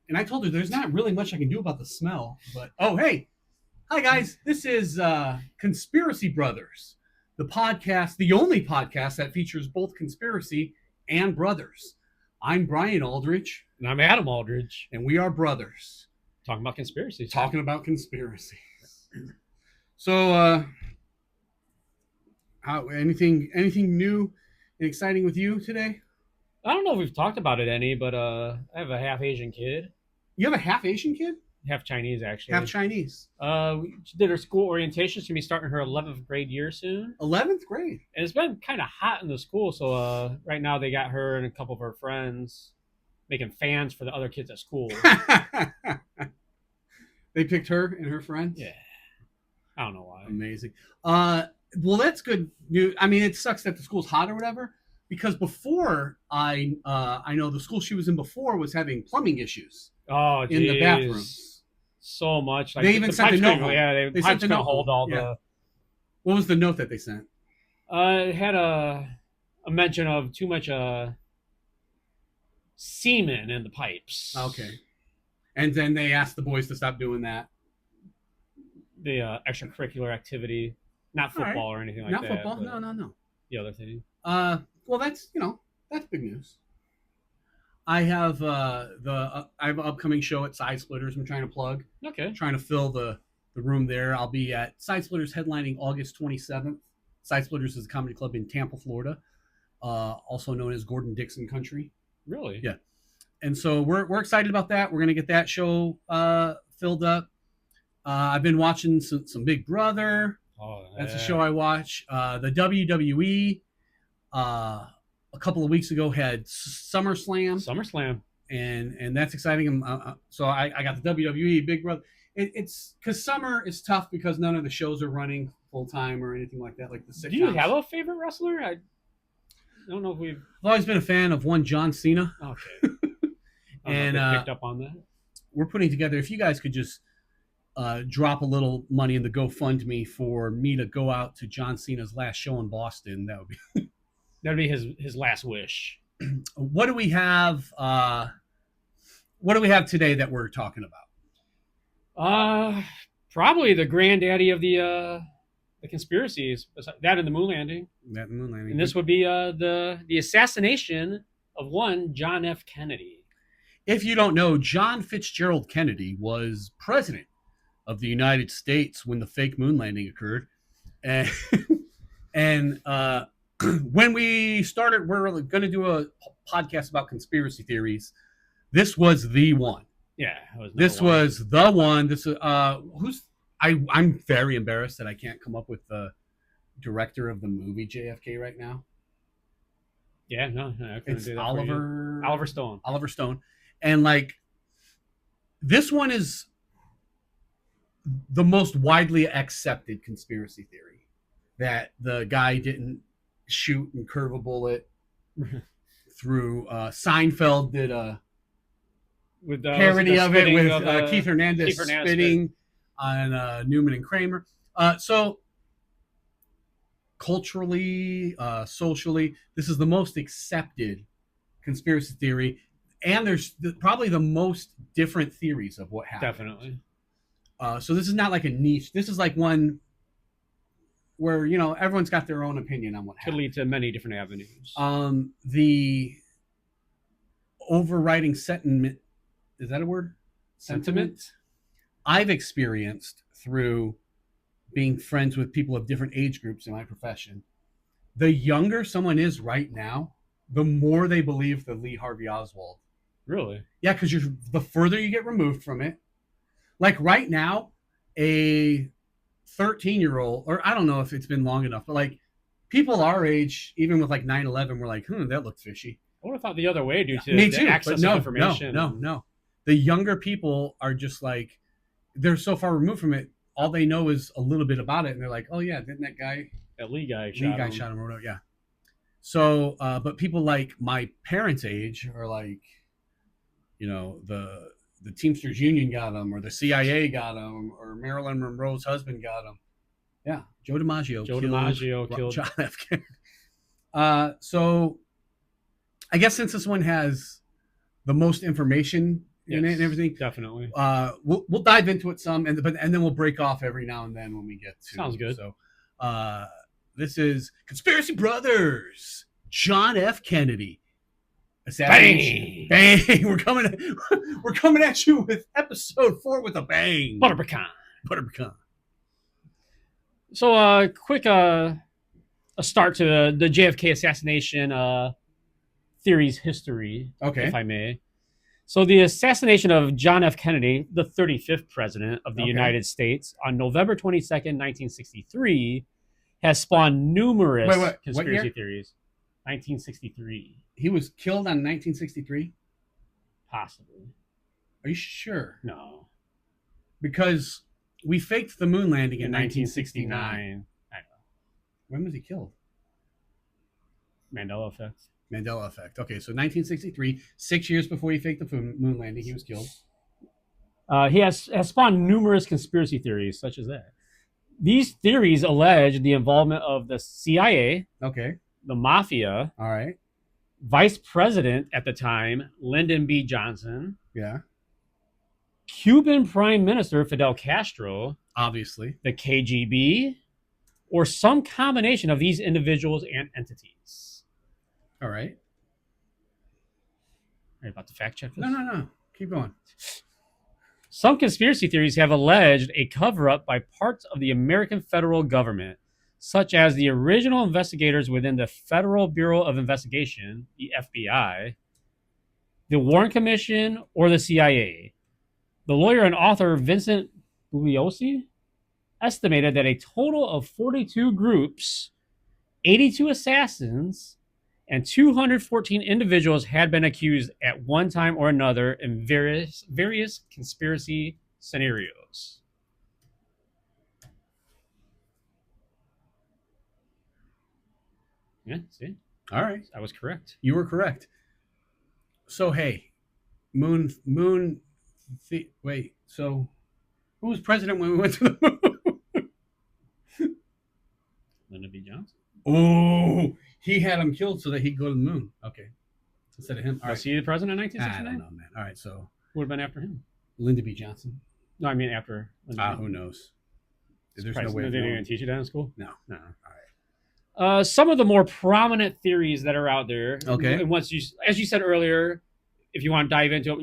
And I told her there's not really much I can do about the smell. But oh, hey, hi guys, this is Conspiracy Brothers, the podcast, the only podcast that features both conspiracy and brothers. I'm Brian Aldrich, And I'm Adam Aldridge, and we are brothers talking about conspiracies. talking about conspiracy. So, anything new and exciting with you today? I don't know if we've talked about it any, but I have a half Asian kid, You have a half Asian kid, half Chinese actually. half Chinese. We did her school orientation. She's gonna be starting her 11th grade year soon, 11th grade. and it's been kind of hot in the school. So right now they got her and a couple of her friends making fans for the other kids at school. They picked her and her friends. Yeah, I don't know why. Amazing. Well, that's good news. I mean, it sucks that the school's hot or whatever. Because before I know the school she was in before was having plumbing issues Oh, in the bathrooms. So much. They even sent a note home. Yeah, They pipes sent a gonna note hold home. all Yeah. What was the note that they sent? It had a mention of too much semen in the pipes. Okay. And then they asked the boys to stop doing that. The extracurricular activity, not football or anything like Not that. football. No. The other thing. Well, that's that's big news. I have I have an upcoming show at Side Splitters. I'm trying to plug. Okay. Trying to fill the room there. I'll be at Side Splitters headlining August 27th. Side Splitters is a comedy club in Tampa, Florida, also known as Gordon Dixon Country. Really? Yeah. And so we're excited about that. We're gonna get that show filled up. I've been watching some Big Brother. Oh, That's a show I watch. The WWE a couple of weeks ago had SummerSlam. and that's exciting. So I got the WWE Big Brother. It's because summer is tough because none of the shows are running full time or anything like that. Like the sitcoms. Do you have a favorite wrestler? I don't know if we've. I've always been a fan of one John Cena. Okay. And picked up on that. We're putting together. If you guys could just drop a little money in the GoFundMe for me to go out to John Cena's last show in Boston, that would be That'd be his last wish. What do we have? What do we have today that we're talking about? Probably the granddaddy of the conspiracies. That and the moon landing. That moon landing. And this would be the assassination of one John F. Kennedy. If you don't know, John Fitzgerald Kennedy was president of the United States when the fake moon landing occurred, and when we started, we're going to do a podcast about conspiracy theories. This was the one. Yeah, this was the one. This I'm very embarrassed that I can't come up with the director of the movie JFK right now. Yeah, no, I couldn't it's do that Oliver Stone. Oliver Stone, and like this one is the most widely accepted conspiracy theory that the guy didn't shoot and curve a bullet through. Seinfeld did a parody of it with Keith Hernandez spitting on Newman and Kramer. So culturally, socially, this is the most accepted conspiracy theory, and there's probably the most different theories of what happened. Definitely. So this is not like a niche. This is like one where everyone's got their own opinion on what happened. Could lead to many different avenues. The overriding sentiment, is that a word? Sentiment? I've experienced through being friends with people of different age groups in my profession. The younger someone is right now, the more they believe the Lee Harvey Oswald. Really? Yeah, because the further you get removed from it. Like right now, a 13-year-old, or I don't know if it's been long enough, but like people our age, even with like 9/11, we're like, that looks fishy. I would have thought the other way due to Me too, the access to information. No. The younger people are just like, they're so far removed from it. All they know is a little bit about it, and they're like, "Oh yeah, didn't that guy, Lee guy shot him?" Or yeah. So, but people like my parents' age are like, the Teamsters Union got him, or the CIA got him, or Marilyn Monroe's husband got him. Yeah, Joe DiMaggio killed John F. Kennedy. So, I guess since this one has the most information and everything. Definitely. We'll dive into it some, and then we'll break off every now and then when we get to. Sounds good. So, this is Conspiracy Brothers. John F. Kennedy. Assassination. Bang! We're coming at you with episode 4 with a bang. Butter pecan. So, quick a start to the JFK assassination theory's history, okay, if I may. So, the assassination of John F. Kennedy, the 35th president of the United States, on November 22nd, 1963, has spawned numerous conspiracy theories. 1963. He was killed on 1963? Possibly. Are you sure? No. Because we faked the moon landing in 1969. 1969. I know. When was he killed? Mandela effect. Okay, so 1963, 6 years before he faked the moon landing, he was killed. He has spawned numerous conspiracy theories, such as that. These theories allege the involvement of the CIA, okay, the mafia, all right, Vice President at the time, Lyndon B. Johnson, yeah, Cuban Prime Minister Fidel Castro, obviously, the KGB, or some combination of these individuals and entities. All right. Are you about to fact check this? No. Keep going. Some conspiracy theories have alleged a cover-up by parts of the American federal government, such as the original investigators within the Federal Bureau of Investigation, the FBI, the Warren Commission, or the CIA. The lawyer and author Vincent Bugliosi estimated that a total of 42 groups, 82 assassins, and 214 individuals had been accused at one time or another in various conspiracy scenarios. Yeah, see? All right. I was correct. You were correct. So, hey, wait, so who was president when we went to the moon? Lyndon B. Johnson. Oh, he had him killed so that he'd go to the moon. Okay. Instead of him. Was he the president in 1969? I don't know, man. All right, so. Who would have been after him? Lyndon B. Johnson. No, I mean after. Who knows? There's no way. They didn't even teach you that in school? No. All right. Some of the more prominent theories that are out there. Okay. And as you said earlier, if you want to dive into it,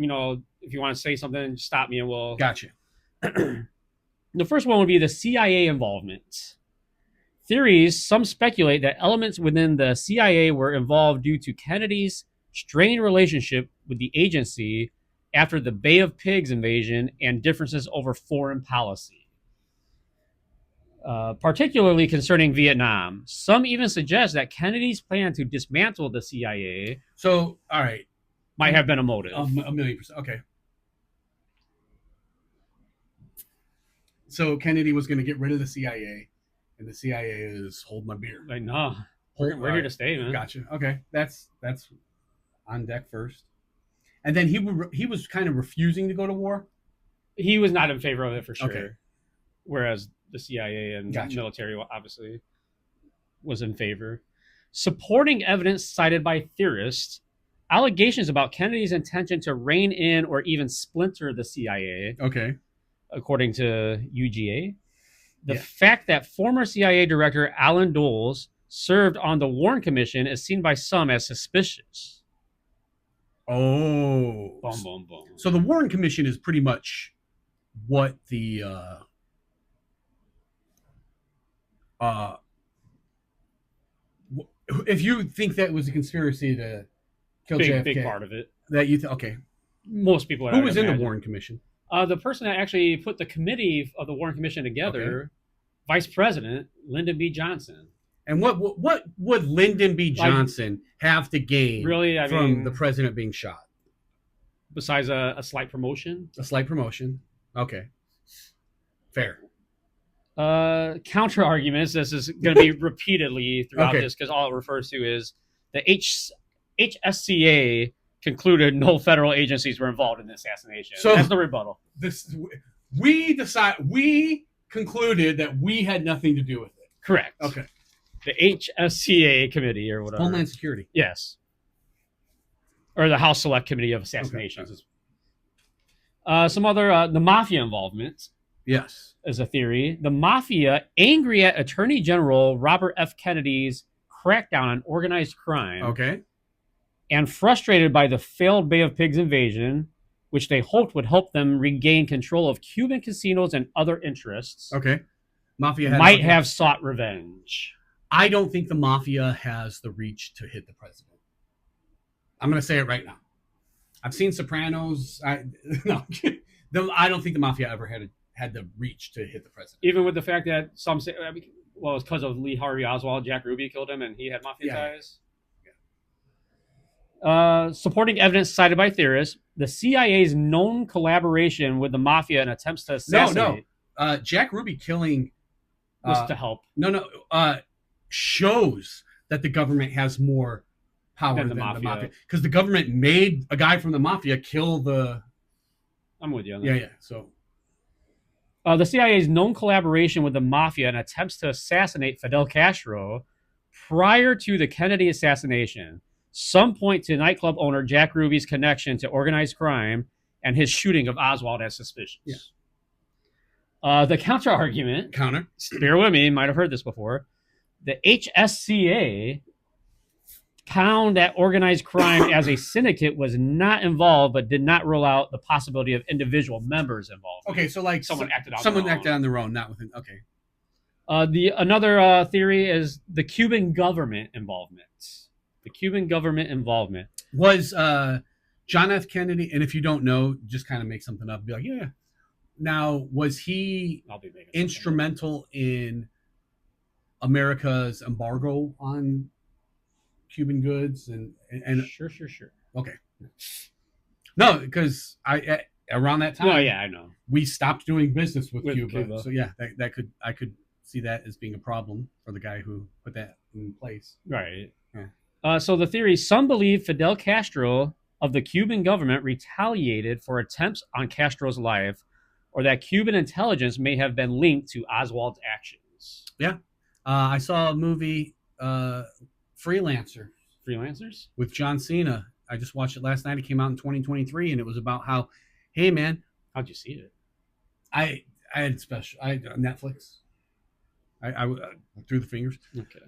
if you want to say something, stop me and we'll. Gotcha. The first one would be the CIA involvement. Theories, some speculate that elements within the CIA were involved due to Kennedy's strained relationship with the agency after the Bay of Pigs invasion and differences over foreign policy. Particularly concerning Vietnam. Some even suggest that Kennedy's plan to dismantle the CIA all right, might have been a motive. 1,000,000%. Okay. So Kennedy was going to get rid of the CIA, and the CIA is hold my beer. Like, no, we're here to stay, man. Gotcha. Okay, that's on deck first. And then he was kind of refusing to go to war. He was not in favor of it for sure. Okay. Whereas the CIA and military obviously was in favor. Supporting evidence cited by theorists, allegations about Kennedy's intention to rein in or even splinter the CIA. Okay. According to UGA. The fact that former CIA Director Alan Dulles served on the Warren Commission is seen by some as suspicious. Oh. Boom, boom, boom. So the Warren Commission is pretty much what the if you think that was a conspiracy to kill JFK, big part of it. That you okay. Most people. Who was in the Warren Commission? The person that actually put the committee of the Warren Commission together, Vice President Lyndon B. Johnson. And what would Lyndon B. Johnson have to gain from the president being shot? Besides a slight promotion? A slight promotion. Okay. Fair. Counter arguments. This is going to be repeatedly throughout this because all it refers to is the HSCA concluded no federal agencies were involved in the assassination. So that's the rebuttal. We concluded that we had nothing to do with it. Correct. Okay. The HSCA committee or whatever. Homeland Security. Yes. Or the House Select Committee of Assassinations. Okay. Some other the mafia involvement Yes. is a theory. The mafia, angry at Attorney General Robert F. Kennedy's crackdown on organized crime, Okay. and frustrated by the failed Bay of Pigs invasion, which they hoped would help them regain control of Cuban casinos and other interests, Okay. Mafia had might have sought revenge. I don't think the mafia has the reach to hit the president. I'm going to say it right now. I've seen Sopranos. No, I don't think the mafia ever had the reach to hit the president. Even with the fact that some say, well, it's because of Lee Harvey Oswald, Jack Ruby killed him, and he had mafia ties. Supporting evidence cited by theorists, the CIA's known collaboration with the mafia in attempts to assassinate. No. Jack Ruby killing was to help. No. Shows that the government has more power than the mafia. Because the government made a guy from the mafia kill the... I'm with you on that. Yeah. So... the CIA's known collaboration with the mafia in attempts to assassinate Fidel Castro prior to the Kennedy assassination. Some point to nightclub owner Jack Ruby's connection to organized crime and his shooting of Oswald as suspicious. Yeah. The counter-argument, Counter. bear with me, might have heard this before. The HSCA found that organized crime as a syndicate was not involved, but did not rule out the possibility of individual members involved. Okay, so like someone acted on their own, not within. Okay. Another theory is the Cuban government involvement. The Cuban government involvement was John F. Kennedy, and if you don't know, just kind of make something up. Be like, yeah. Now, was he instrumental in America's embargo on Cuban goods and sure. Okay. No, because around that time, I know, we stopped doing business with Cuba. So yeah, I could see that as being a problem for the guy who put that in place. Right. Yeah. So the theory: some believe Fidel Castro of the Cuban government retaliated for attempts on Castro's life, or that Cuban intelligence may have been linked to Oswald's actions. Yeah. I saw a movie, Freelancers with John Cena. I just watched it last night. It came out in 2023, and it was about how, hey man, how'd you see it? I had Netflix. I through the fingers. Okay.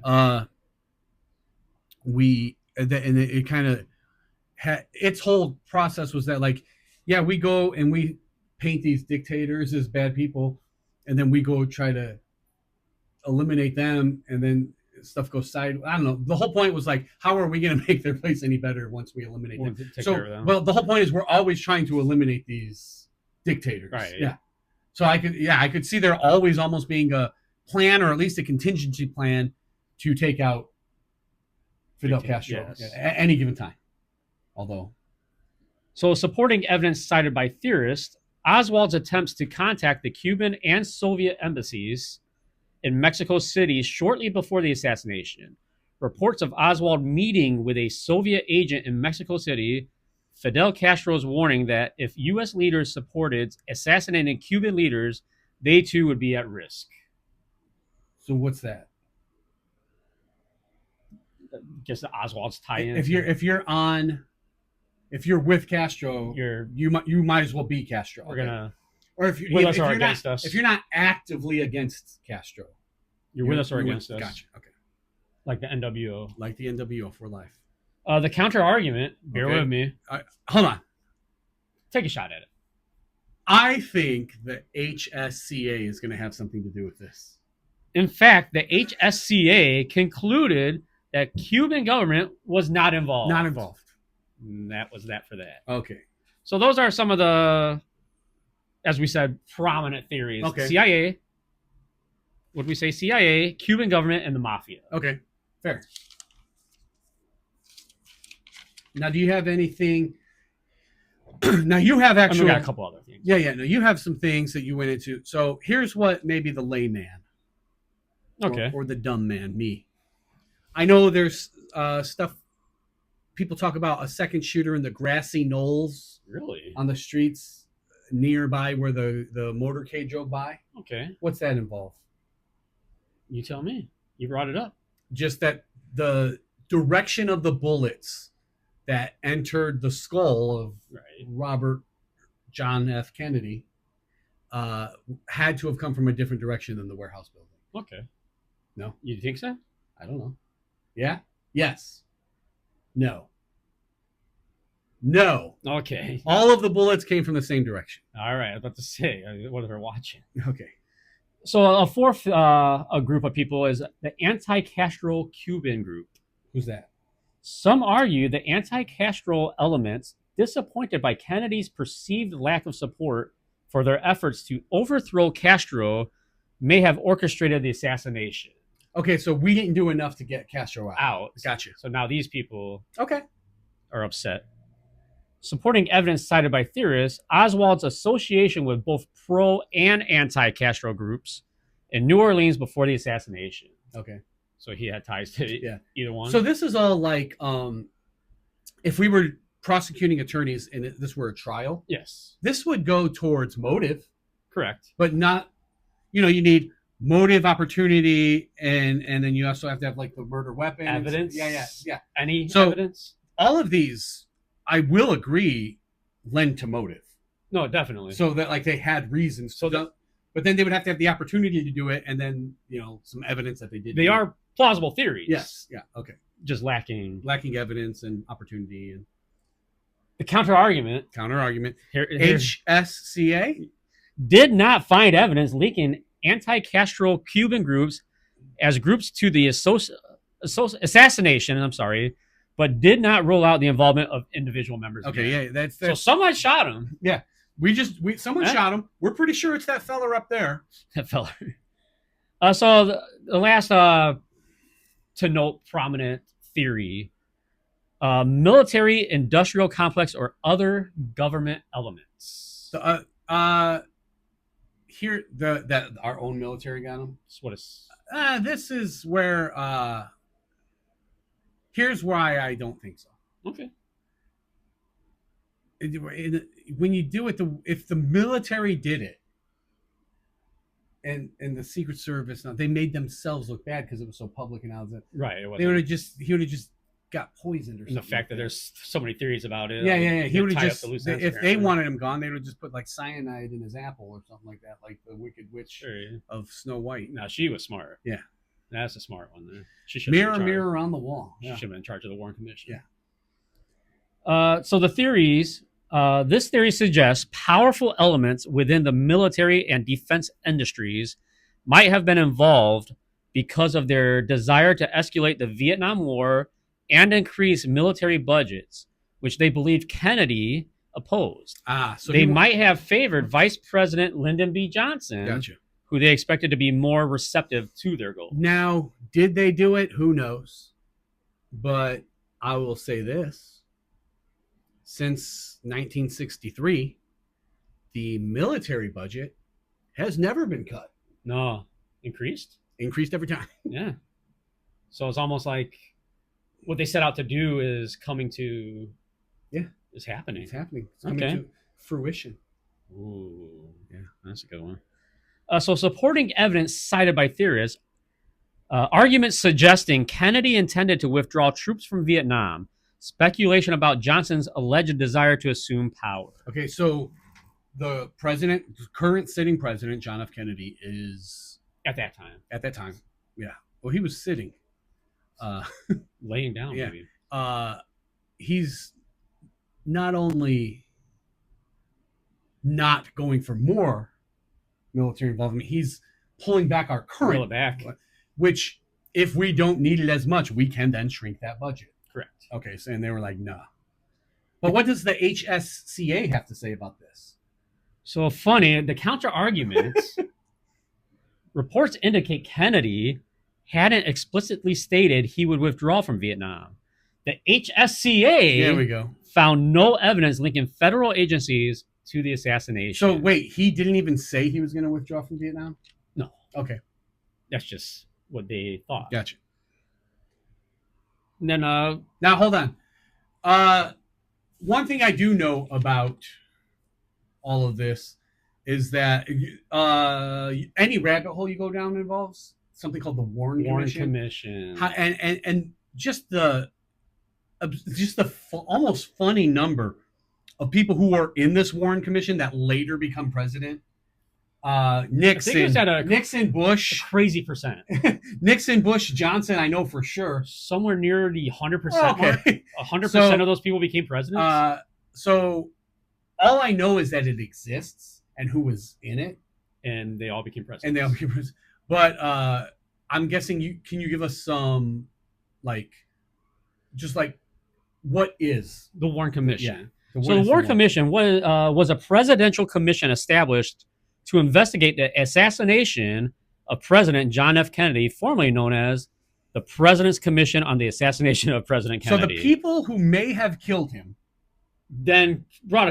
It kind of had its whole process was that like, yeah, we go and we paint these dictators as bad people, and then we go try to eliminate them, and then stuff goes sideways. I don't know. The whole point was like, how are we going to make their place any better once we eliminate them? So, well, the whole point is we're always trying to eliminate these dictators. Right. Yeah. So I could see there always almost being a plan, or at least a contingency plan, to take out Fidel Castro at any given time. So supporting evidence cited by theorists, Oswald's attempts to contact the Cuban and Soviet embassies in Mexico City shortly before the assassination. Reports of Oswald meeting with a Soviet agent in Mexico City, Fidel Castro's warning that if U.S. leaders supported assassinating Cuban leaders, they too would be at risk. So what's that? Just the Oswald's tie-in. If you're with Castro, you might as well be Castro. We're gonna. Or if you're not actively against Castro, you're with us or against us. Gotcha. Okay. Like the NWO. Like the NWO for life. The counter argument. Bear with me. Hold on. Take a shot at it. I think the HSCA is going to have something to do with this. In fact, the HSCA concluded that Cuban government was not involved. Not involved. And that was that for that. Okay. So those are some of the, as we said, prominent theories. Okay. CIA. What did we say? CIA, Cuban government, and the mafia. Okay. Fair. Now, do you have anything? Now, you have actually got a couple other things. Yeah. No, you have some things that you went into. So here's what maybe the layman, or the dumb man, me. I know there's stuff people talk about, a second shooter in the grassy knolls. Really? On the streets nearby where the motorcade drove by. Okay. What's that involve? You tell me. You brought it up. Just that the direction of the bullets that entered the skull of Robert John F. Kennedy had to have come from a different direction than the warehouse building. Okay. No, You think so? I don't know. Yeah. Yes. No. No. Okay. All of the bullets came from the same direction. All right. I was about to say, what if they're watching? Okay. So a fourth a group of people is the anti-Castro Cuban group. Who's that? Some argue the anti-Castro elements, disappointed by Kennedy's perceived lack of support for their efforts to overthrow Castro, may have orchestrated the assassination. Okay, so we didn't do enough to get Castro out. Gotcha. So now these people Okay. are upset. Supporting evidence cited by theorists, Oswald's association with both pro and anti-Castro groups in New Orleans before the assassination. Okay. So he had ties to either one. So this is all like if we were prosecuting attorneys and this were a trial, yes, this would go towards motive, correct, but not, you need motive, opportunity, and then you also have to have like the murder weapon, evidence. Yeah. Any so evidence? All of these, I will agree, lend to motive. No, definitely. So that like they had reasons. But then they would have to have the opportunity to do it, and then some evidence that they did. They are plausible theories. Yes. Yeah. Okay. Just lacking evidence and opportunity and the counter argument. HSCA did not find evidence linking anti-Castro Cuban groups as groups to the assassination. I'm sorry, but did not rule out the involvement of individual members. Okay, that's so someone shot him. Yeah, someone shot him. We're pretty sure it's that fella up there. That fella. So the last to note prominent theory: military, industrial complex, or other government elements. Here, that our own military got him. What is? This is where. Here's why I don't think so. Okay. When you do it, if the military did it, and the Secret Service, they made themselves look bad because it was so public and all that. Right. He would have just got poisoned or something. And the fact that there's so many theories about it. Yeah. He would have just, if they wanted him gone, they would just put like cyanide in his apple or something like that, like the Wicked Witch of Snow White. No, she was smart. Yeah. That's a smart one there. She should mirror on the wall. She should have been in charge of the Warren Commission. Yeah. So the theories, this theory suggests powerful elements within the military and defense industries might have been involved because of their desire to escalate the Vietnam War and increase military budgets, which they believed Kennedy opposed. So they might have favored Vice President Lyndon B. Johnson. Gotcha. Who they expected to be more receptive to their goals. Now, did they do it? Who knows? But I will say this. Since 1963, the military budget has never been cut. No. Increased? Increased every time. Yeah. So it's almost like what they set out to do is coming to... Yeah. Is happening. It's happening. It's coming to fruition. Ooh. Yeah, that's a good one. So supporting evidence cited by theorists, arguments suggesting Kennedy intended to withdraw troops from Vietnam, speculation about Johnson's alleged desire to assume power. Okay, so the current sitting president, John F. Kennedy, is... At that time. Yeah. Well, he was sitting. Laying down, maybe. He's not only not going for more military involvement, he's pulling back our current. Pull it back. Which, if we don't need it as much, we can then shrink that budget. Correct. Okay, so and they were like, nah. But what does the HSCA have to say about this? So funny, the counter arguments reports indicate Kennedy hadn't explicitly stated he would withdraw from Vietnam. The HSCA there we go. Found no evidence linking federal agencies to the assassination. So wait, he didn't even say he was going to withdraw from Vietnam? No. Okay. That's just what they thought. Gotcha. And then now hold on. One thing I do know about all of this is that any rabbit hole you go down involves something called the Warren Commission. And just the almost funny number of people who were in this Warren Commission that later become president. I think it was Nixon, at a Nixon, Bush, crazy percent. Nixon, Bush, Johnson. I know for sure. Somewhere near the 100% mark. Okay. 100% of those people became presidents. So all I know is that it exists and who was in it, and they all became presidents. and they all became presidents. But I'm guessing can you give us some just like what is the Warren Commission? Yeah. So the Warren Commission was a presidential commission established to investigate the assassination of President John F. Kennedy, formerly known as the President's Commission on the Assassination of President Kennedy. So the people who may have killed him then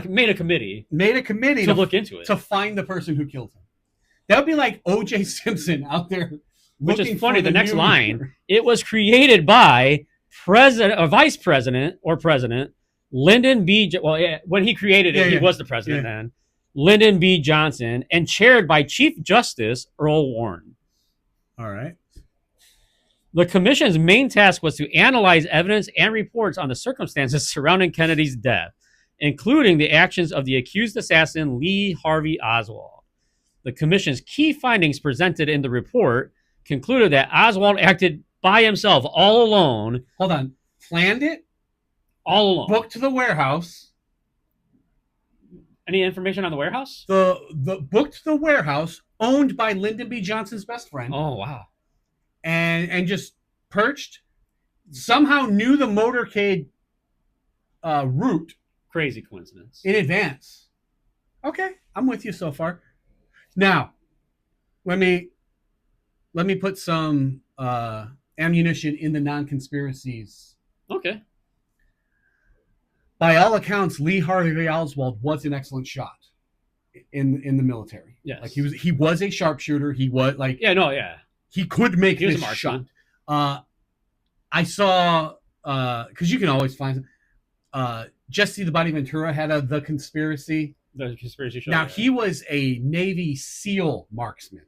made a committee to look into it, to find the person who killed him. That would be like O.J. Simpson out there. Which is funny. The next line, it was created by Vice President or President Lyndon B. Well, yeah, when he created it, he was the president then. Lyndon B. Johnson, and chaired by Chief Justice Earl Warren. All right. The commission's main task was to analyze evidence and reports on the circumstances surrounding Kennedy's death, including the actions of the accused assassin Lee Harvey Oswald. The commission's key findings presented in the report concluded that Oswald acted by himself, all alone. Hold on. Planned it? All alone. Booked the warehouse. Any information on the warehouse? The booked the warehouse, owned by Lyndon B. Johnson's best friend. Oh, wow. And just perched. Somehow knew the motorcade route. Crazy coincidence. In advance. Okay, I'm with you so far. Now, let me put some ammunition in the non-conspiracies. Okay. By all accounts, Lee Harvey Oswald was an excellent shot in the military. Yes. Like he was a sharpshooter. He was like he could make this shot. I saw because you can always find Jesse the Body Ventura had the conspiracy. The conspiracy show. Now he was a Navy SEAL marksman,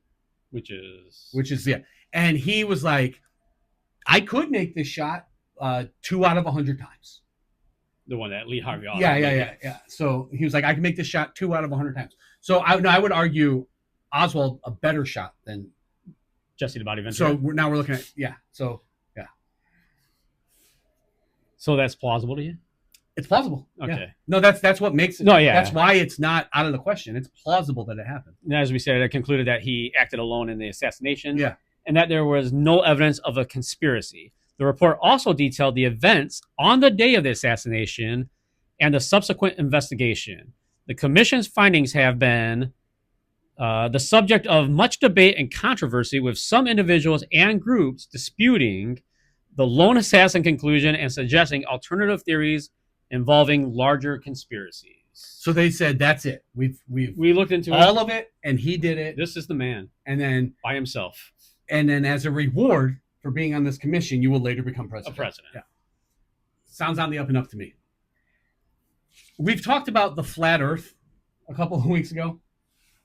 which is and he was like, I could make this shot 2 out of 100 times. The one that Lee Harvey Oswald. Yeah. So he was like, I can make this shot 2 out of 100 times. So I would argue Oswald a better shot than Jesse the Body Ventura. So now we're looking at So that's plausible to you? It's plausible. Okay. Yeah. No, that's what makes it. No, yeah. That's why it's not out of the question. It's plausible that it happened. And as we said, it concluded that he acted alone in the assassination. Yeah. And that there was no evidence of a conspiracy. The report also detailed the events on the day of the assassination and the subsequent investigation. The commission's findings have been the subject of much debate and controversy, with some individuals and groups disputing the lone assassin conclusion and suggesting alternative theories involving larger conspiracies. So they said that's it. We looked into all of it, and he did it. This is the man, and then by himself. And then as a reward for being on this commission, you will later become president. A president. Yeah. Sounds on the up and up to me. We've talked about the flat Earth a couple of weeks ago,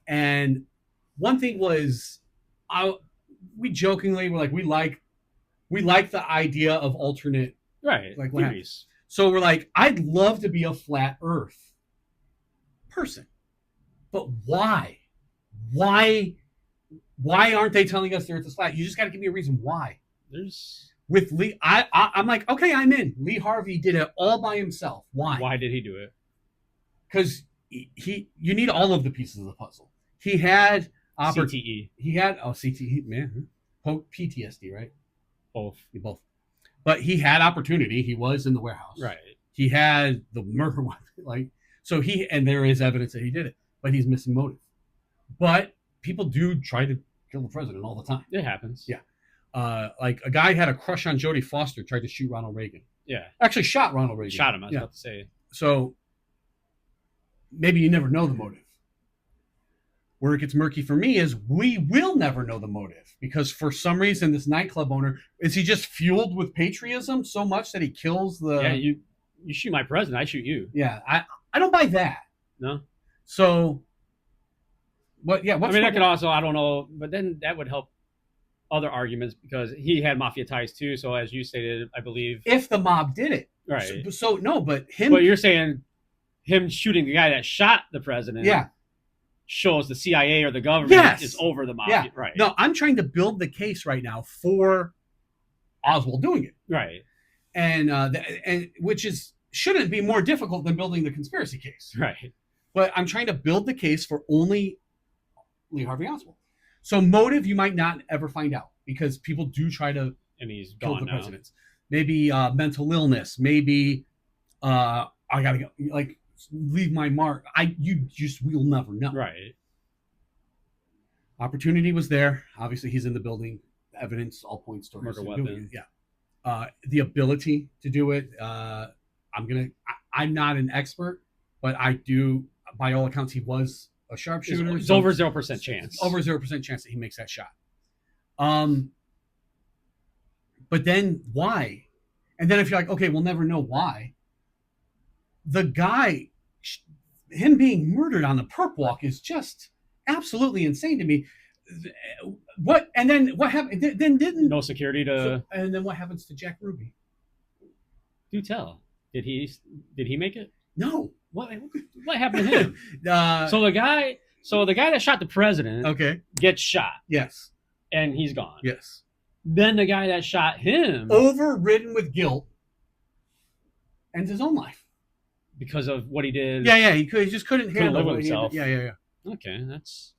and one thing was, we jokingly were like, we like the idea of alternate theories. So we're like, I'd love to be a flat Earth person, but why? Why aren't they telling us the Earth is flat? You just got to give me a reason why. With Lee, I'm like, okay, I'm in. Lee Harvey did it all by himself. Why? Why did he do it? Because you need all of the pieces of the puzzle. He had CTE. He had CTE, man, PTSD, right? Both. But he had opportunity. He was in the warehouse. Right. He had the murder weapon, and there is evidence that he did it, but he's missing motive. But people do try to kill the president all the time. It happens. Yeah. Like a guy had a crush on Jodie Foster, tried to shoot Ronald Reagan. Yeah. Actually shot Ronald Reagan. Shot him, I was about to say. So maybe you never know the motive. Where it gets murky for me is we will never know the motive, because for some reason this nightclub owner, is he just fueled with patriotism so much that he kills the... Yeah, you shoot my president, I shoot you. Yeah, I don't buy that. No? So... That could also, I don't know, but then that would help other arguments, because he had mafia ties too. So as you stated, I believe, if the mob did it, right? So no, but him. But you're saying him shooting the guy that shot the president. Yeah. Shows the CIA or the government Yes. is over the mafia. Yeah. Right. No, I'm trying to build the case right now for Oswald doing it, Right. and which shouldn't be more difficult than building the conspiracy case. Right. But I'm trying to build the case for only Lee Harvey Oswald. So motive you might not ever find out because people do try to And he's kill gone the now. presidents. Maybe mental illness. Maybe I gotta go, like leave my mark. We'll never know. Right. Opportunity was there. Obviously, he's in the building. Evidence all points towards Murder him weapon. doing it. Yeah. The ability to do it. I'm not an expert, but I do. By all accounts, he was a sharpshooter. It's over 0% chance. Over 0% chance that he makes that shot. But then why? And then if you're like, okay, we'll never know why. The guy, him being murdered on the perp walk is just absolutely insane to me. What? And then what happened? Then didn't No security to. and then what happens to Jack Ruby? Do tell. Did he make it? No. What happened to him? So the guy that shot the president Okay. gets shot Yes. and he's gone. Yes. Then the guy that shot him Overridden with guilt, ends his own life. because of what he did. Yeah. He just couldn't Couldn't handle live with what he himself. did. Yeah. Okay, that's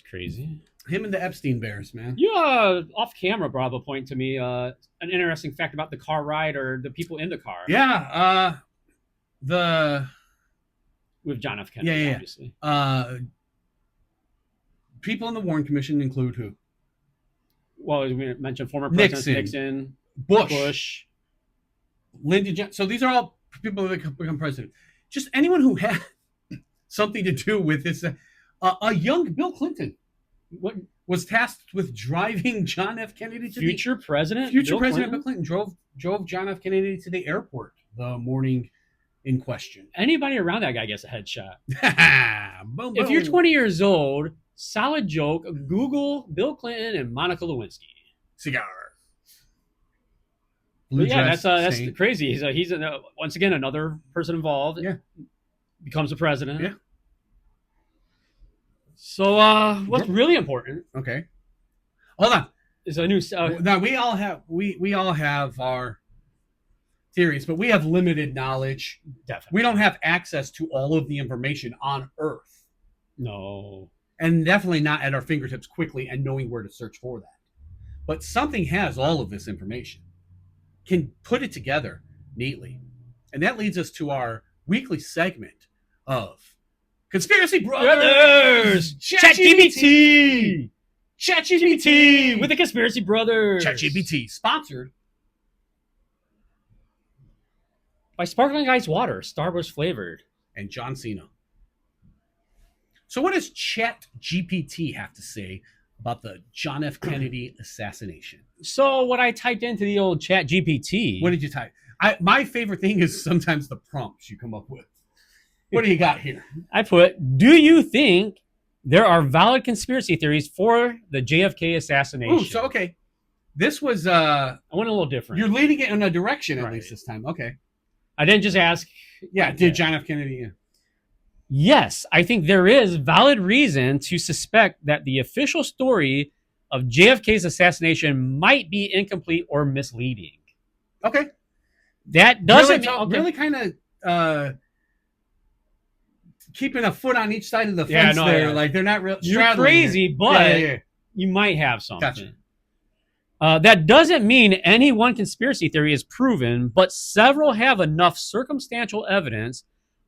crazy. Him and the Epstein Bears, man. You off camera brought up a point to me, an interesting fact about the car ride or the people in the car. Yeah. With John F. Kennedy, obviously. People in the Warren Commission include who? Well, as we mentioned, former presidents Nixon, Bush, Lyndon Johnson. So these are all people that become president. Just anyone who had something to do with this. A young Bill Clinton was tasked with driving John F. Kennedy to future president Bill Clinton drove John F. Kennedy to the airport the morning in question. Anybody around that guy gets a headshot. Boom, If you're boom. 20 years old, solid joke. Google Bill Clinton and Monica Lewinsky. Cigar. But yeah, that's crazy. He's once again another person involved. Yeah. Becomes the president. Yeah. So what's really important? Okay. Hold on. Is a new. Now we all have our theories, but we have limited knowledge. Definitely. We don't have access to all of the information on Earth, No. and definitely not at our fingertips quickly and knowing where to search for that. But something has all of this information, can put it together neatly, and that leads us to our weekly segment of Conspiracy Brothers ChatGPT ChatGPT with the Conspiracy Brothers. ChatGPT sponsored by Sparkling Ice Water, Starburst flavored. and John Cena. So what does ChatGPT have to say about the John F. Kennedy assassination? So what I typed into the old ChatGPT. What did you type? My favorite thing is sometimes the prompts you come up with. What do you got here? I put, do you think there are valid conspiracy theories for the JFK assassination? Ooh, so okay. This was I went a little different. you're leading it in a direction at Right. least this time. Okay. I didn't just ask. Yeah, did John F. Kennedy? Yeah. Yes, I think there is valid reason to suspect that the official story of JFK's assassination might be incomplete or misleading. Okay. That doesn't really kind of keeping a foot on each side of the Yeah, fence no, there. yeah. Like they're not real. You're straddling crazy, here. but Yeah. you might have something. Gotcha. That doesn't mean any one conspiracy theory is proven, but several have enough circumstantial evidence,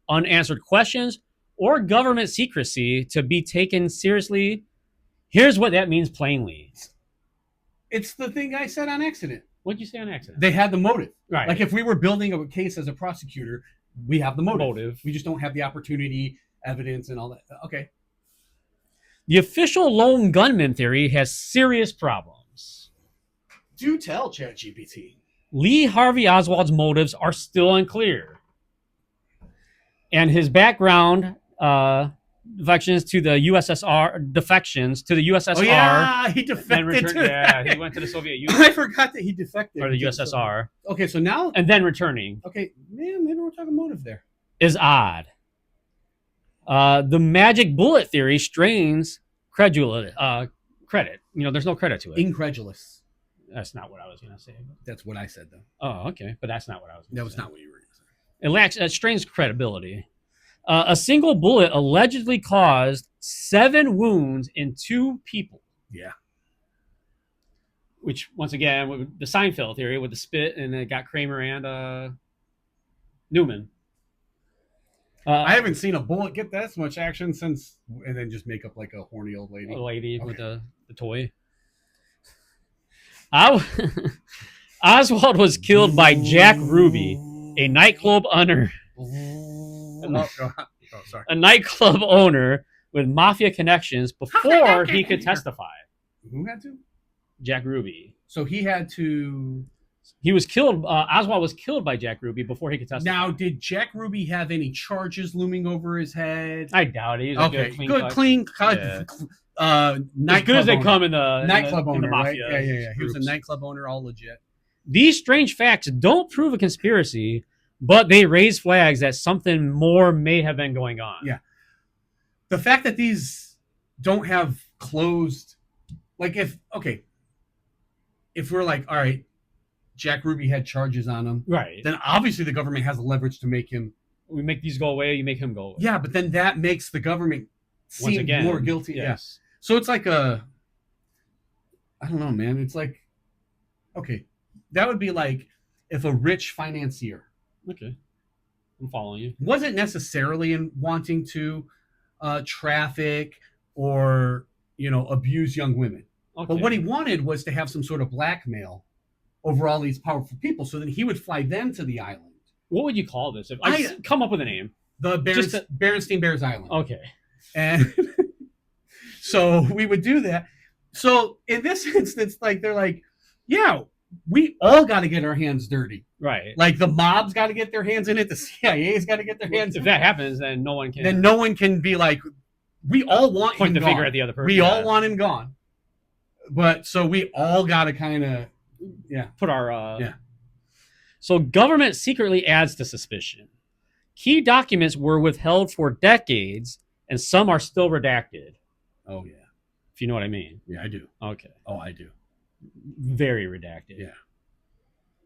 unanswered questions, or government secrecy to be taken seriously. Here's what that means plainly. It's the thing I said on accident. What'd you say on accident? They had the motive. Right. Like if we were building a case as a prosecutor, we have the Motive. We just don't have the opportunity, evidence, and all that. Okay. The official lone gunman theory has serious problems. Do tell, ChatGPT. Lee Harvey Oswald's motives are still unclear. And his background, defections to the USSR, Oh yeah, he and defected returned, to that. he went to the Soviet Union I forgot that he defected. or the USSR, Okay, so now, and then returning. okay, man, maybe we're talking motive there. is odd. The magic bullet theory strains credit. There's no credit to it. Incredulous. That's not what I was going to say. That's what I said, though. Oh, okay. But that's not what I was going to say. That was not what you were going to say. It strains credibility. A single bullet allegedly caused 7 wounds in 2 people. Yeah. Which, once again, with the Seinfeld theory with the spit, and it got Kramer and Newman. I haven't seen a bullet get that much action since, and then just make up like a horny old lady. A lady with the toy. Oswald was killed by Jack Ruby, a nightclub owner. Sorry. A nightclub owner with mafia connections before he could testify. Who had to? Jack Ruby. So he had to. He was killed. Oswald was killed by Jack Ruby before he could testify. Now, did Jack Ruby have any charges looming over his head? I doubt it. He's okay, clean cut. Yeah. As good as they come in the nightclub owner, in the mafia. Right? Yeah. He was a groups. nightclub owner, all legit. These strange facts don't prove a conspiracy, but they raise flags that something more may have been going on. Yeah. The fact that these don't have closed, like if we're like, all right, Jack Ruby had charges on him, Right. then obviously the government has the leverage to make him. We make these go away, you make him go away. Yeah, but then that makes the government Once seem again, more guilty. Yes. Yeah. So it's like I don't know, man. It's like, okay, that would be like if a rich financier. Okay. I'm following you. Wasn't necessarily in wanting to traffic or, abuse young women. Okay. But what he wanted was to have some sort of blackmail over all these powerful people, so then he would fly them to the island. What would you call this? If I come up with a name. The Berenstain Bears Island. Okay. And so we would do that. So in this instance, like they're like, yeah, we all got to get our hands dirty. Right. Like the mob's got to get their hands in it. The CIA's got to get their hands in it. If that happens, then no one can. Then no one can be like, we all want him point the gone. finger at the other person. We all want him gone. But so we all got to kind of, put our. Yeah. So government secretly adds to suspicion. Key documents were withheld for decades, and some are still redacted. Oh, yeah. If you know what I mean. Yeah, I do. Okay. Oh, I do. Very redacted. Yeah.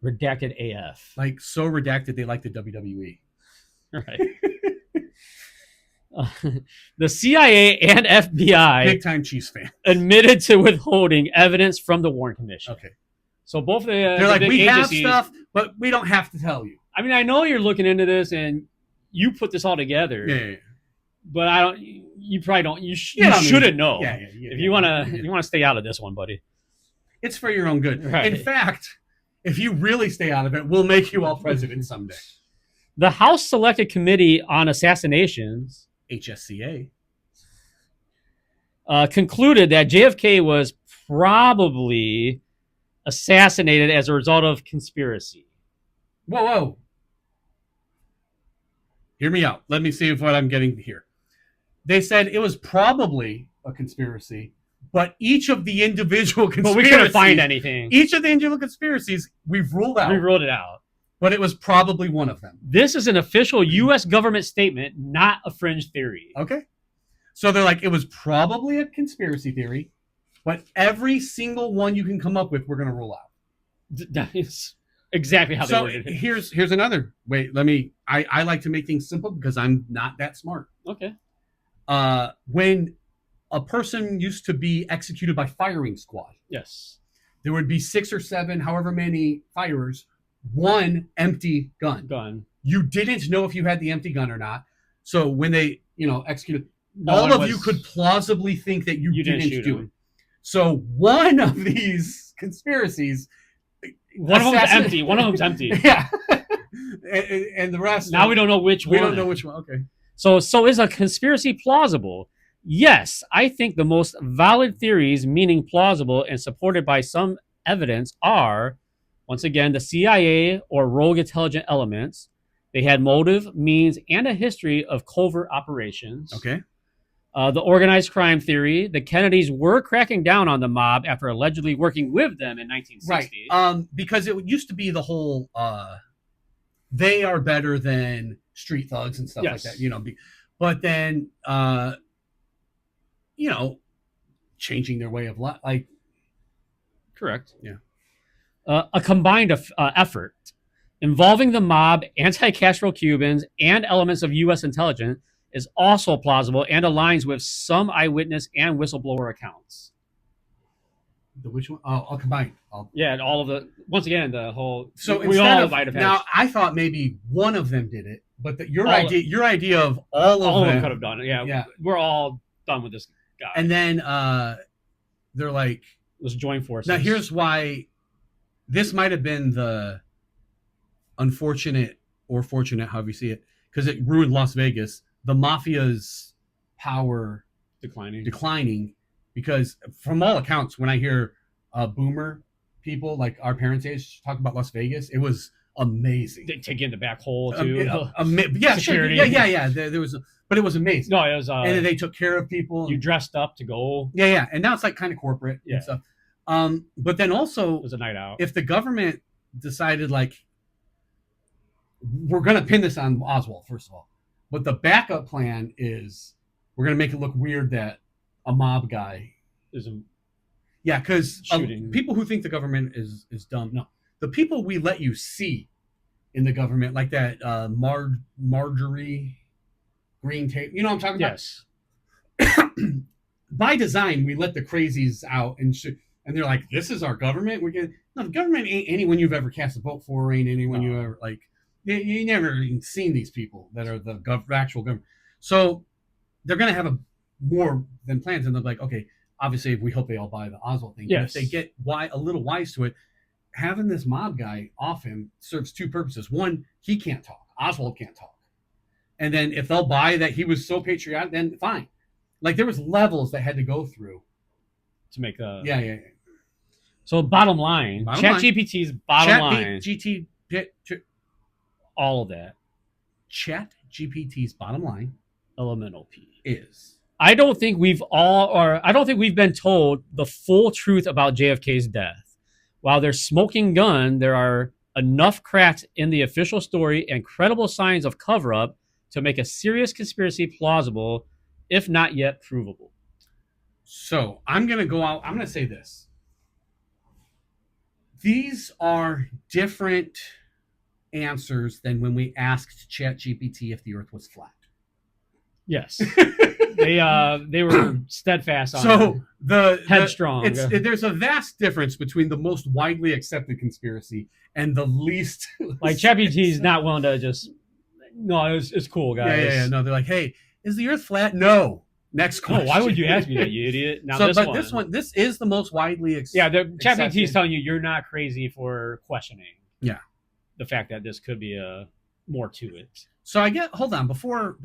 Redacted AF. Like so redacted they like the WWE. Right. The CIA and FBI Big time Chiefs fan. admitted to withholding evidence from the Warren Commission. Okay. So both the They're like, big we have agencies, stuff, but we don't have to tell you. I mean, I know you're looking into this and you put this all together. Yeah. But I don't. You probably don't. You shouldn't know. Yeah. If you wanna, you wanna stay out of this one, buddy. It's for your own good. Right. In fact, if you really stay out of it, we'll make you all president someday. The House Selected Committee on Assassinations, HSCA, concluded that JFK was probably assassinated as a result of conspiracy. Whoa. Hear me out. Let me see what I'm getting here. They said it was probably a conspiracy, but each of the individual conspiracies... But we couldn't find anything. Each of the individual conspiracies, we've ruled out. We ruled it out. But it was probably one of them. This is an official U.S. government statement, not a fringe theory. Okay. So they're like, it was probably a conspiracy theory, but every single one you can come up with, we're going to rule out. That is exactly how they worded it. Here's another. Wait, I like to make things simple because I'm not that smart. Okay. When a person used to be executed by firing squad, Yes. there would be 6 or 7, however many firers, one empty gun. You didn't know if you had the empty gun or not. So when they, executed, all of you could plausibly think that you didn't do it. So one of these conspiracies, one of them's empty. Yeah. and the rest. Now we don't know which one. We don't know which one. Okay. So is a conspiracy plausible? Yes, I think the most valid theories, meaning plausible and supported by some evidence, are, once again, the CIA or rogue intelligent elements. They had motive, means, and a history of covert operations. Okay. The organized crime theory. The Kennedys were cracking down on the mob after allegedly working with them in 1960. Right. Because it used to be the whole they are better than street thugs and stuff like Yes. that. But then you know, changing their way of life. Like, Correct. Yeah. A combined effort involving the mob, anti-Castro Cubans, and elements of U.S. intelligence is also plausible and aligns with some eyewitness and whistleblower accounts. the which one? Oh, I'll combine. Yeah, and all of the once again the whole. So we instead all of might have had now, I thought maybe one of them did it, but your All- idea of all all of them, could have done it. Yeah, Yeah. we're all done with this guy. and then they're like, Let's join forces. now here's why this might have been the unfortunate or fortunate, however you see it, because it ruined Las Vegas. The mafia's power declining because, from all accounts, when I hear boomer people like our parents' age talk about Las Vegas, it was amazing. They take you in the back hole too. Yeah, Security. sure. Yeah. There was, but it was amazing. No, it was. And then they took care of people. You dressed up to go. Yeah. And now it's like kind of corporate and stuff. But then also, It was a night out. if the government decided, like, we're going to pin this on Oswald, first of all, but the backup plan is we're going to make it look weird that a mob guy is because shooting. People who think the government is dumb. No, the people we let you see in the government, like that Marjorie Green Tape. You know what I'm talking Yes. about? By design, we let the crazies out and they're like, this is our government. No, the government ain't anyone you've ever cast a vote for. Ain't anyone you ever like. You never even seen these people that are the actual government. So they're going to have more than plans, and they're like, okay, obviously, we hope they all buy the Oswald thing. Yes. But if they get a little wise to it, having this mob guy off him serves two purposes. One, he can't talk. Oswald can't talk. And then if they'll buy that he was so patriotic, then fine. Like, there was levels that had to go through to make the yeah. So bottom line, ChatGPT's bottom line, all of that. ChatGPT's bottom line, elemental P, is I don't think we've been told the full truth about JFK's death. While there's smoking gun, there are enough cracks in the official story and credible signs of cover-up to make a serious conspiracy plausible, if not yet provable. So I'm going to go out. I'm going to say this. These are different answers than when we asked ChatGPT if the Earth was flat. Yes. They were steadfast on so the headstrong. There's a vast difference between the most widely accepted conspiracy and the least. Like, ChatGPT's not willing to just. No, it's cool, guys. Yeah. No, they're like, hey, is the Earth flat? No. Next question. Oh, why would you ask me that, you idiot? Now this is the most widely accepted. Yeah, the ChatGPT is telling you you're not crazy for questioning. Yeah. The fact that this could be more to it. So hold on before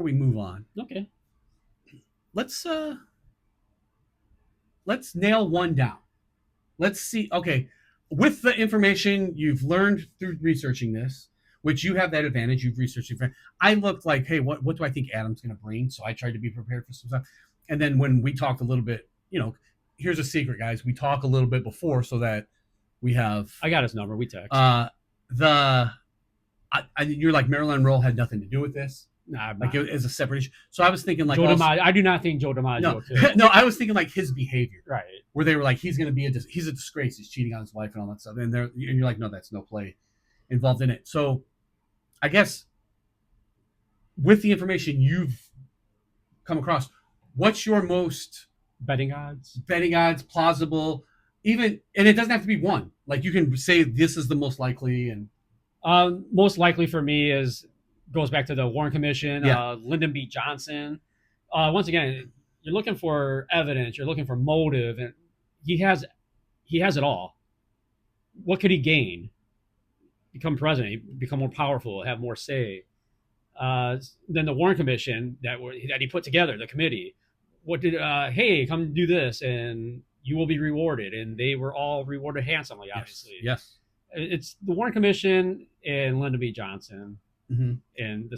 we move on. Okay. Let's nail one down. Let's see. Okay, with the information you've learned through researching this, which you have that advantage, you've researched it. I looked like, hey, what do I think Adam's going to bring? So I tried to be prepared for some stuff. And then when we talked a little bit, here's a secret, guys. We talk a little bit before so that we have. I got his number. We text. You're like, Marilyn Monroe had nothing to do with this. Nah, like it is a separate issue. So I was thinking like Joe DiMaggio. I do not think Joe DiMaggio. No, I was thinking like his behavior, right? Where they were like, he's going to be he's a disgrace. He's cheating on his wife and all that stuff. And you're like, no, that's no play involved in it. So I guess with the information you've come across, what's your most betting odds plausible? Even, and it doesn't have to be one. Like, you can say this is the most likely. And most likely for me goes back to the Warren Commission, Lyndon B. Johnson. Once again, you're looking for evidence, you're looking for motive, and he has it all. What could he gain? Become president, become more powerful, have more say. Then the Warren Commission that he put together, the committee. What did hey, come do this and you will be rewarded, and they were all rewarded handsomely. Obviously, yes. It's the Warren Commission and Lyndon B. Johnson. Mm-hmm. And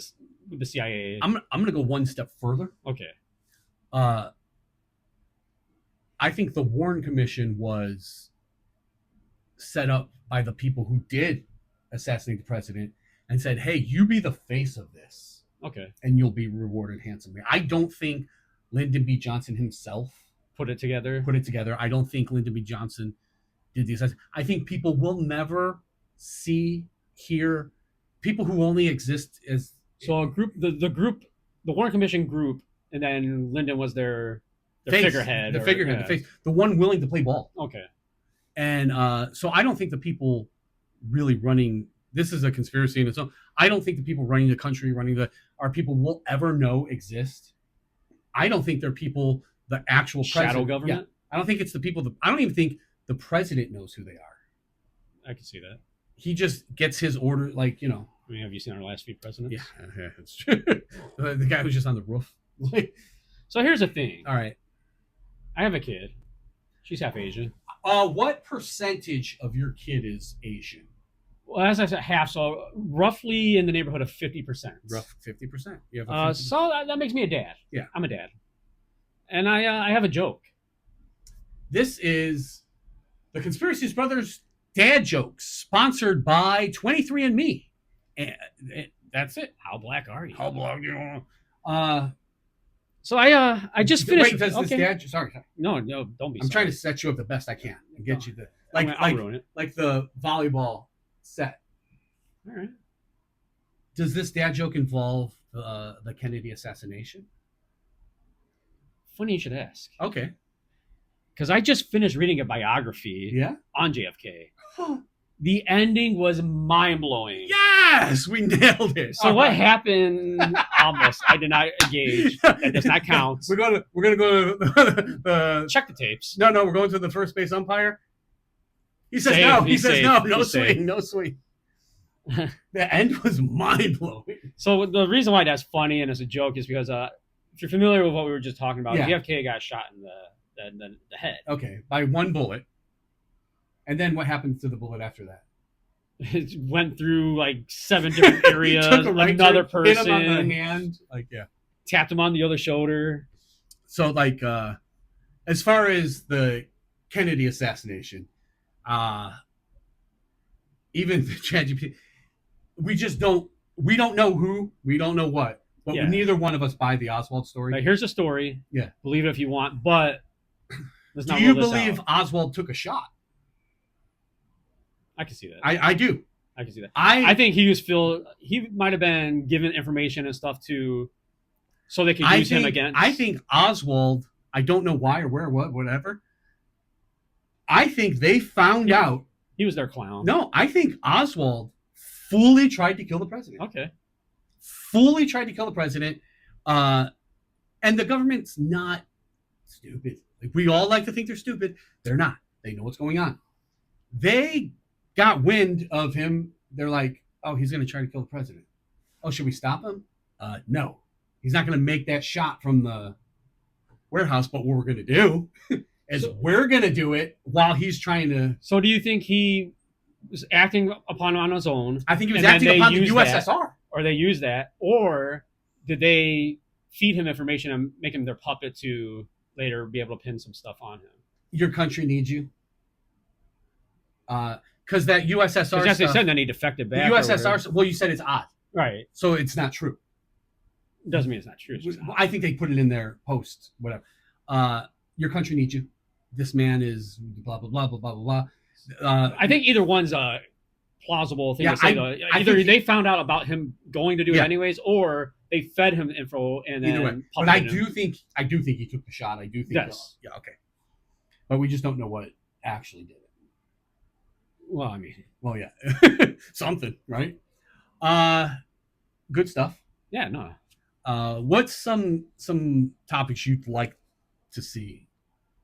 the CIA. I'm gonna go one step further. Okay. I think the Warren Commission was set up by the people who did assassinate the president and said, "Hey, you be the face of this, Okay. and you'll be rewarded handsomely." I don't think Lyndon B. Johnson himself Put it together. put it together. I don't think Lyndon B. Johnson did these. I think people will never see, hear, people who only exist as So a group, the Warren Commission group, and then Lyndon was their face, figurehead. the figurehead, the face, the one willing to play ball. Okay. And so I don't think the people really running, this is a conspiracy in its own. I don't think the people running the country, are people we'll ever know exist. I don't think they're people, the actual president. Shadow government? Yeah, I don't think it's the people, I don't even think the president knows who they are. I can see that. He just gets his order, like, I mean, have you seen our last few presidents? Yeah, it's true. The guy who's just on the roof. So here's the thing. All right. I have a kid. She's half Asian. What percentage of your kid is Asian? Well, as I said, half, so roughly in the neighborhood of 50%. Rough 50%. You have a 50%. So that makes me a dad. Yeah. I'm a dad. And I have a joke. This is the Conspiracies Brothers Dad Jokes, sponsored by 23andMe. And that's it. How black are you? How black you So I just finished. Wait, does this dad? Sorry. No, don't be. I'm trying to set you up the best I can and get you the I'll ruin it. like the volleyball set. All right. Does this dad joke involve the Kennedy assassination? Funny you should ask. Okay. Because I just finished reading a biography Yeah. on JFK. The ending was mind blowing. Yes, we nailed it. So what happened? Almost. I did not engage. That does not count. We're gonna go to the Check the tapes. No, we're going to the first base umpire. He says Safe, no. He he's says safe, no he's swing, safe. no swing. The end was mind blowing. So the reason why that's funny and it's a joke is because if you're familiar with what we were just talking about, Yeah. JFK got shot in the head. Okay, by one bullet. And then what happens to the bullet after that? It went through like 7 different areas. Took a right Another turn, hit person him on the hand. Like, yeah. tapped him on the other shoulder. So, like, as far as the Kennedy assassination, even the ChatGPT, we don't know who, we don't know what, but Yeah. neither one of us buy the Oswald story. Like, here's a story. Yeah. Believe it if you want, but let's not Do you roll this believe out. Oswald took a shot? I can see that. I do. I can see that. I I think he might have been given information and stuff so they could use him against. I think Oswald, I don't know why or where, what, whatever. I think they found out. He was their clown. No, I think Oswald fully tried to kill the president. Okay. Fully tried to kill the president. And the government's not stupid. Like, we all like to think they're stupid. They're not. They know what's going on. They got wind of him. They're like, oh, he's going to try to kill the president. Oh, should we stop him? No. He's not going to make that shot from the warehouse, but what we're going to do is we're going to do it while he's trying to... So do you think he was acting on his own? I think he was and acting then they upon the used USSR. that, or they used that, or did they feed him information and make him their puppet to later be able to pin some stuff on him? Your country needs you. Because that USSR Because stuff... they said then he defected The back. USSR... Well, you said it's odd. Right. So it's not true. Doesn't mean it's not true. It's just I think they put it in their post, whatever. Your country needs you. This man is blah, blah, blah, blah, blah, blah, blah. I think either one's a plausible thing Yeah, to say. I Either think they found out about him going to do it Yeah. anyways, or they fed him info and Either way. then But I puppeted do him. think he took the shot. I do think... Yes. Yeah, okay. But we just don't know what actually did it. Well, I mean, Well, yeah. Something, right? Good stuff. yeah, no. What's some topics you'd like to see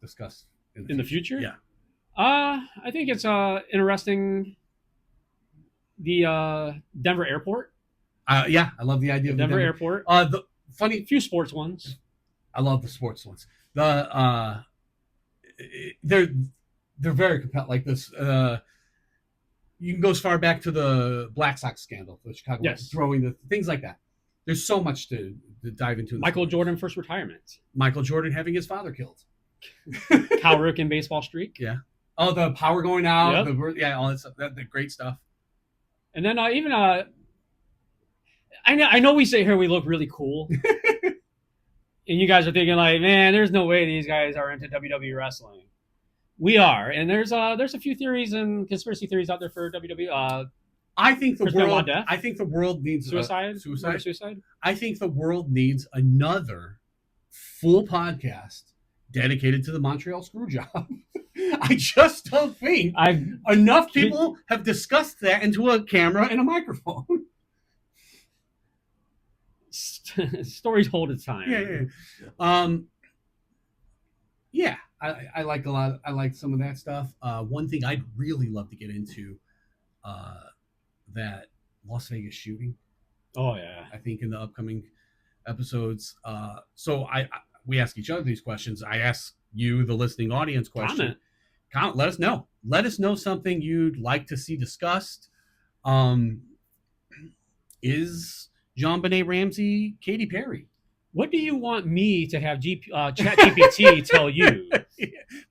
discussed In the future? Yeah. I think it's interesting. The Denver airport. Yeah, I love the idea of Denver the airport. The funny... A few sports ones. I love the sports ones. The they're very compelling. Like this, you can go as far back to the Black Sox scandal, the Chicago Yes. throwing the things like that. There's so much to dive into. Michael Jordan first retirement. Michael Jordan having his father killed. Cal Ripken baseball streak. Yeah. Oh, the power going out. Yep. All that stuff. The great stuff. And then even I know we sit here, we look really cool, and you guys are thinking like, man, there's no way these guys are into WWE wrestling. We are, and there's a few theories and conspiracy theories out there for WWE. I think the Chris Benoit world. death? I think the world needs Suicide, suicide. suicide. I think the world needs another full podcast dedicated to the Montreal Screwjob. I just don't think enough people have discussed that into a camera and a microphone. Stories hold its time. Yeah. I like a lot. I like some of that stuff. One thing I'd really love to get into, that Las Vegas shooting. Oh yeah. I think in the upcoming episodes. So we ask each other these questions. I ask you, the listening audience, question. Comment. Let us know. Let us know something you'd like to see discussed. Is JonBenet Ramsey Katy Perry? What do you want me to have ChatGPT tell you?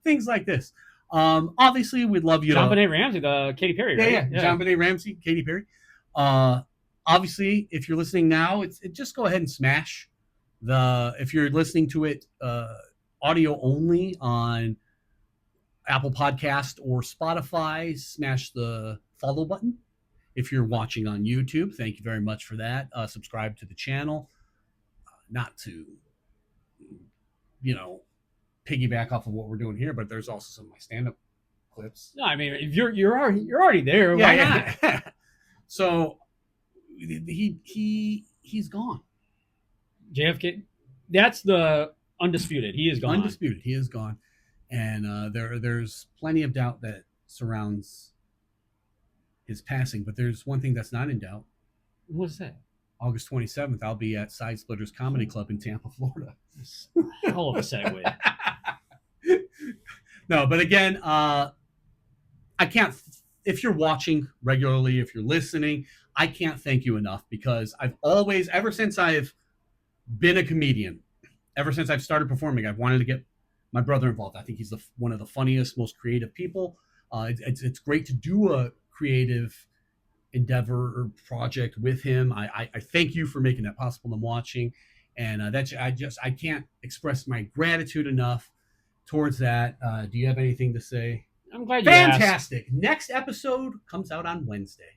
Things like this. Obviously, we'd love you JonBenet Ramsey, the Katy Perry, right? Yeah. JonBenet Ramsey, Katy Perry. Obviously, if you're listening now, just go ahead and smash if you're listening to it audio only on Apple Podcast or Spotify, smash the follow button. If you're watching on YouTube, thank you very much for that. Subscribe to the channel. Not to, piggyback off of what we're doing here, but there's also some of my stand-up clips. No, I mean, if you're already there, why not? Yeah. So he's gone. JFK, that's the undisputed. He is gone. Undisputed. He is gone, and there's plenty of doubt that surrounds his passing. But there's one thing that's not in doubt. What's that? August 27th, I'll be at Side Splitters Comedy Club in Tampa, Florida. Hell of a segue. No, but again, I can't. If you're watching regularly, if you're listening, I can't thank you enough, because I've always, ever since I've been a comedian, ever since I've started performing, I've wanted to get my brother involved. I think he's one of the funniest, most creative people. It's great to do a creative endeavor or project with him. I thank you for making that possible and watching, and I can't express my gratitude enough towards that. Do you have anything to say? I'm glad you Fantastic. asked. Next episode comes out on Wednesday.